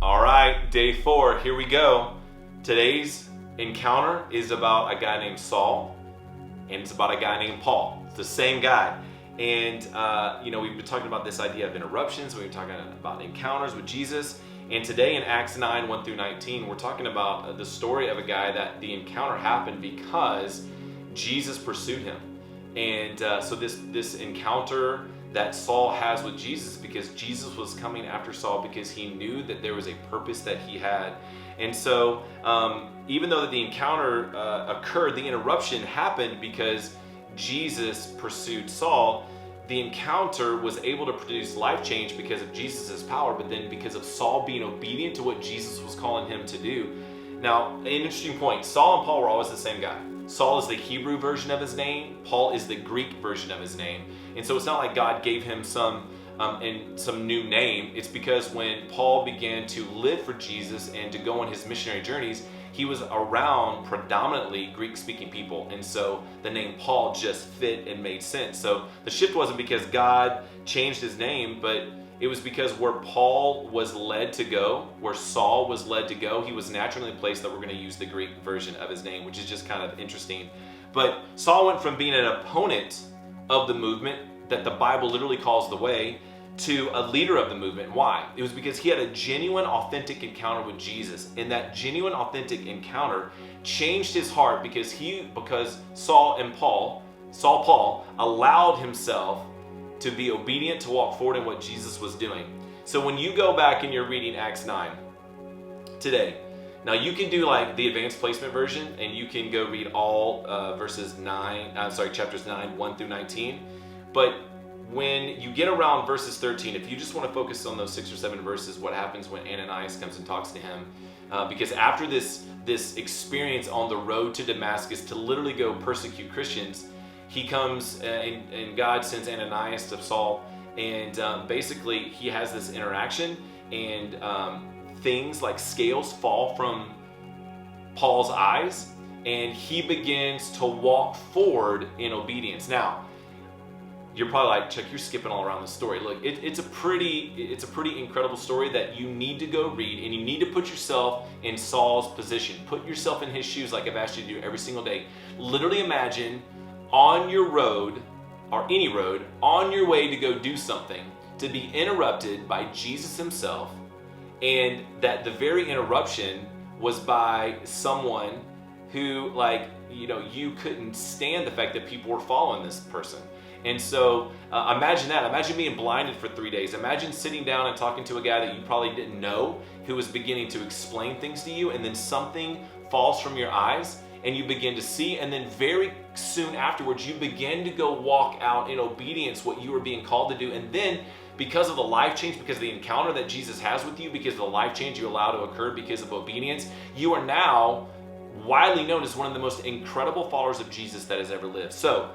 All right, day 4, here we go. Today's encounter is about a guy named Saul, and it's about a guy named Paul. It's the same guy. And, we've been talking about this idea of interruptions. We've been talking about encounters with Jesus. And today in Acts 9, 1 through 19, we're talking about the story of a guy that the encounter happened because Jesus pursued him. And so this encounter that Saul has with Jesus, because Jesus was coming after Saul because he knew that there was a purpose that he had. And so even though that the encounter occurred, the interruption happened because Jesus pursued Saul. The encounter was able to produce life change because of Jesus' power, but then because of Saul being obedient to what Jesus was calling him to do. Now, an interesting point, Saul and Paul were always the same guy. Saul is the Hebrew version of his name. Paul is the Greek version of his name. And so it's not like God gave him some new name. It's because when Paul began to live for Jesus and to go on his missionary journeys, he was around predominantly Greek-speaking people. And so the name Paul just fit and made sense. So the shift wasn't because God changed his name, but it was because where Paul was led to go, where Saul was led to go, he was naturally in a place that we're going to use the Greek version of his name, which is just kind of interesting. But Saul went from being an opponent of the movement that the Bible literally calls the way to a leader of the movement. Why? It was because he had a genuine, authentic encounter with Jesus. And that genuine, authentic encounter changed his heart because Saul Paul allowed himself to be obedient, to walk forward in what Jesus was doing. So when you go back and you're reading Acts 9 today, now you can do like the advanced placement version and you can go read all chapters 9, 1 through 19. But when you get around verses 13, if you just want to focus on those 6 or 7 verses, what happens when Ananias comes and talks to him, because after this experience on the road to Damascus to literally go persecute Christians, he comes and God sends Ananias to Saul, and basically he has this interaction, and things like scales fall from Paul's eyes, and he begins to walk forward in obedience. Now, you're probably like, Chuck, you're skipping all around the story. Look, it's a pretty incredible story that you need to go read, and you need to put yourself in Saul's position. Put yourself in his shoes, like I've asked you to do every single day. Literally imagine on your road, or any road, on your way to go do something, to be interrupted by Jesus himself, and that the very interruption was by someone who, you couldn't stand the fact that people were following this person. And so imagine that. Imagine being blinded for 3 days. Imagine sitting down and talking to a guy that you probably didn't know, who was beginning to explain things to you, and then something falls from your eyes and you begin to see, and then very soon afterwards you begin to go walk out in obedience what you were being called to do. And then because of the life change, because of the encounter that Jesus has with you, because of the life change you allow to occur because of obedience, you are now widely known as one of the most incredible followers of Jesus that has ever lived. So,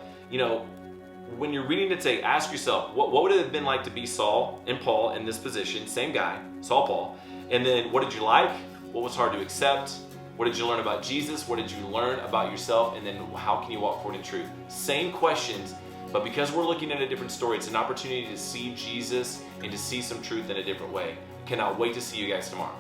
when you're reading it today, ask yourself, what would it have been like to be Saul and Paul in this position? Same guy, Saul, Paul. And then what did you like? What was hard to accept? What did you learn about Jesus? What did you learn about yourself? And then how can you walk forward in truth? Same questions, but because we're looking at a different story, it's an opportunity to see Jesus and to see some truth in a different way. Cannot wait to see you guys tomorrow.